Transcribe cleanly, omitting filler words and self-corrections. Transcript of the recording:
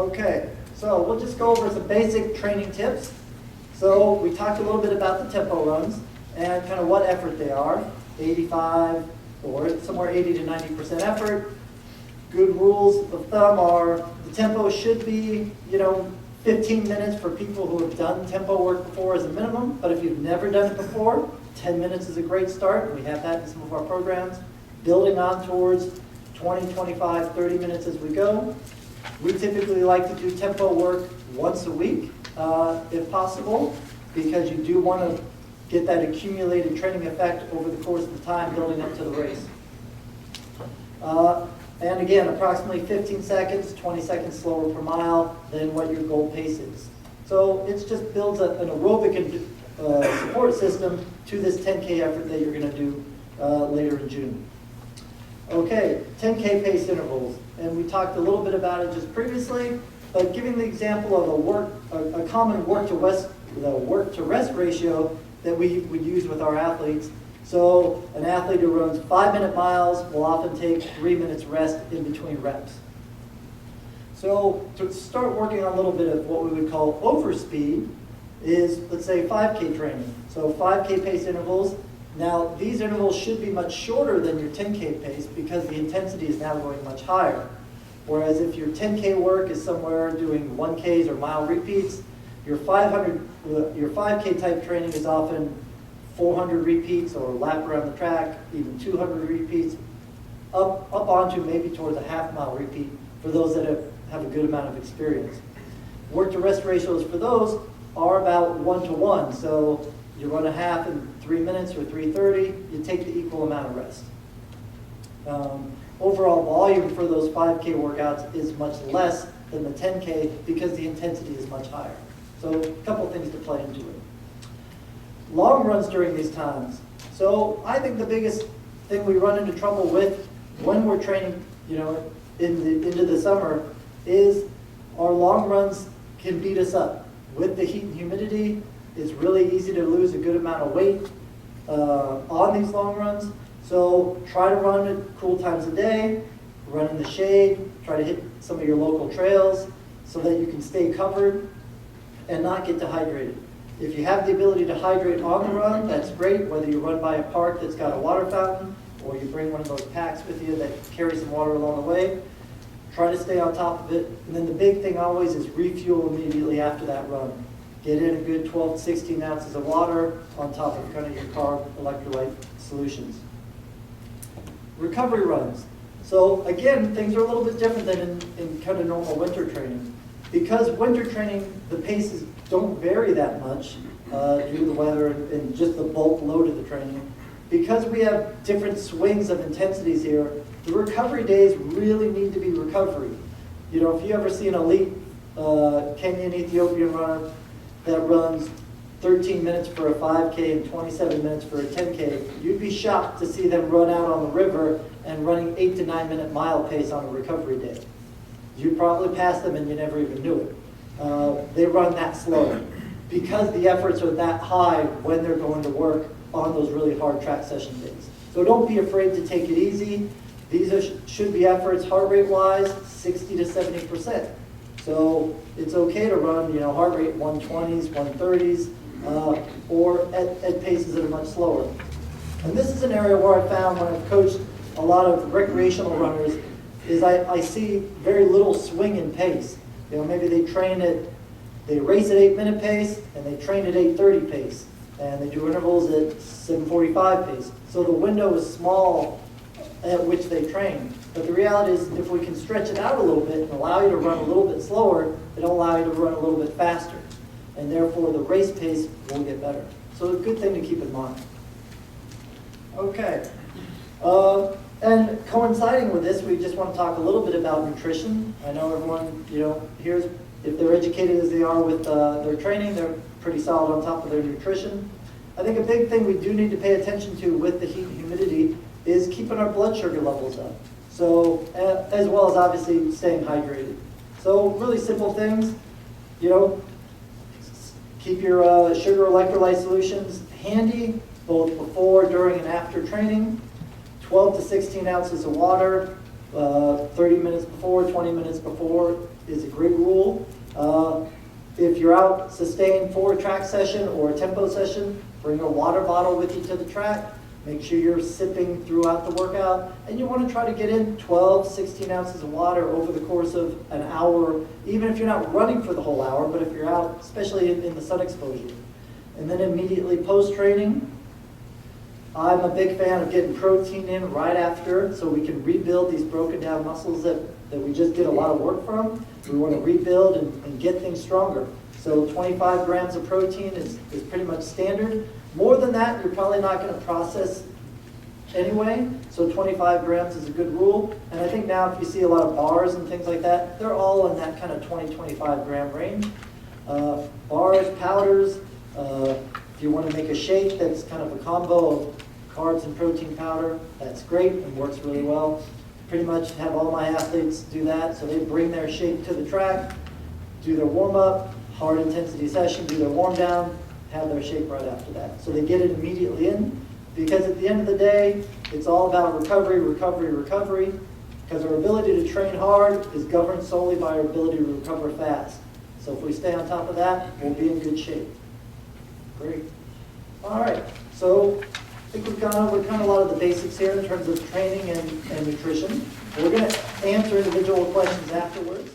Okay, so we'll just go over some basic training tips. So we talked a little bit about the tempo runs and kind of what effort they are, 85 or somewhere 80 to 90% effort. Good rules of thumb are the tempo should be, 15 minutes for people who have done tempo work before as a minimum, but if you've never done it before, 10 minutes is a great start. We have that in some of our programs. Building on towards 20, 25, 30 minutes as we go. We typically like to do tempo work once a week, if possible, because you do want to get that accumulated training effect over the course of the time building up to the race. And again, approximately 15 seconds, 20 seconds slower per mile than what your goal pace is. So it just builds an aerobic support system to this 10K effort that you're going to do later in June. Okay, 10K pace intervals. And we talked a little bit about it just previously, but giving the example of a common work to rest ratio that we would use with our athletes. So an athlete who runs 5-minute miles will often take 3 minutes rest in between reps. So to start working on a little bit of what we would call overspeed is, let's say, 5K training. So 5K pace intervals. Now these intervals should be much shorter than your 10K pace because the intensity is now going much higher. Whereas if your 10K work is somewhere doing 1Ks or mile repeats, your 5K type training is often 400 repeats or lap around the track, even 200 repeats, up onto maybe towards a half-mile repeat for those that have a good amount of experience. Work to rest ratios for those are about 1-to-1. So you run a half in 3 minutes or 3:30, you take the equal amount of rest. Overall volume for those 5K workouts is much less than the 10K because the intensity is much higher. So a couple things to play into it. Long runs during these times. So I think the biggest thing we run into trouble with when we're training, into the summer is our long runs can beat us up. With the heat and humidity, it's really easy to lose a good amount of weight on these long runs. So try to run at cool times of day, run in the shade, try to hit some of your local trails so that you can stay covered and not get dehydrated. If you have the ability to hydrate on the run, that's great, whether you run by a park that's got a water fountain or you bring one of those packs with you that carries some water along the way. Try to stay on top of it. And then the big thing always is refuel immediately after that run. Get in a good 12 to 16 ounces of water on top of kind of your carb electrolyte solutions. Recovery runs. So again, things are a little bit different than in kind of normal winter training. Because winter training, the paces don't vary that much due to the weather and just the bulk load of the training. Because we have different swings of intensities here, the recovery days really need to be recovery. If you ever see an elite Kenyan Ethiopian runner that runs 13 minutes for a 5K and 27 minutes for a 10K, you'd be shocked to see them run out on the river and running 8 to 9 minute mile pace on a recovery day. You probably passed them and you never even knew it. They run that slow because the efforts are that high when they're going to work on those really hard track session days. So don't be afraid to take it easy. These should be efforts heart rate wise 60 to 70%. So it's okay to run heart rate 120s, 130s, or at paces that are much slower. And this is an area where I found when I've coached a lot of recreational runners is I see very little swing in pace. Maybe they race at 8-minute pace and they train at 8:30 pace, and they do intervals at 7:45 pace. So the window is small at which they train. But the reality is if we can stretch it out a little bit and allow you to run a little bit slower, it'll allow you to run a little bit faster. And therefore the race pace will get better. So a good thing to keep in mind. Okay. And coinciding with this, we just want to talk a little bit about nutrition. I know everyone, here's, if they're educated as they are with their training, they're pretty solid on top of their nutrition. I think a big thing we do need to pay attention to with the heat and humidity is keeping our blood sugar levels up. So, as well as obviously staying hydrated. So really simple things, keep your sugar electrolyte solutions handy, both before, during, and after training. 12 to 16 ounces of water, 30 minutes before, 20 minutes before, is a great rule. If you're out sustained for a track session or a tempo session, bring a water bottle with you to the track. Make sure you're sipping throughout the workout. And you want to try to get in 12, 16 ounces of water over the course of an hour, even if you're not running for the whole hour, but if you're out, especially in the sun exposure. And then immediately post-training, I'm a big fan of getting protein in right after so we can rebuild these broken down muscles that we just did a lot of work from. We want to rebuild and get things stronger. So 25 grams of protein is pretty much standard. More than that, you're probably not going to process anyway, so 25 grams is a good rule. And I think now if you see a lot of bars and things like that, they're all in that kind of 20-25 gram range. Bars, powders, if you want to make a shake that's kind of a combo of carbs and protein powder, that's great and works really well. Pretty much have all my athletes do that, so they bring their shake to the track, do their warm-up, hard intensity session, do their warm-down, have their shake right after that. So they get it immediately in, because at the end of the day, it's all about recovery, recovery, recovery, because our ability to train hard is governed solely by our ability to recover fast. So if we stay on top of that, we'll be in good shape. Great. All right, so I think we've gone over kind of a lot of the basics here in terms of training and nutrition. We're going to answer individual questions afterwards.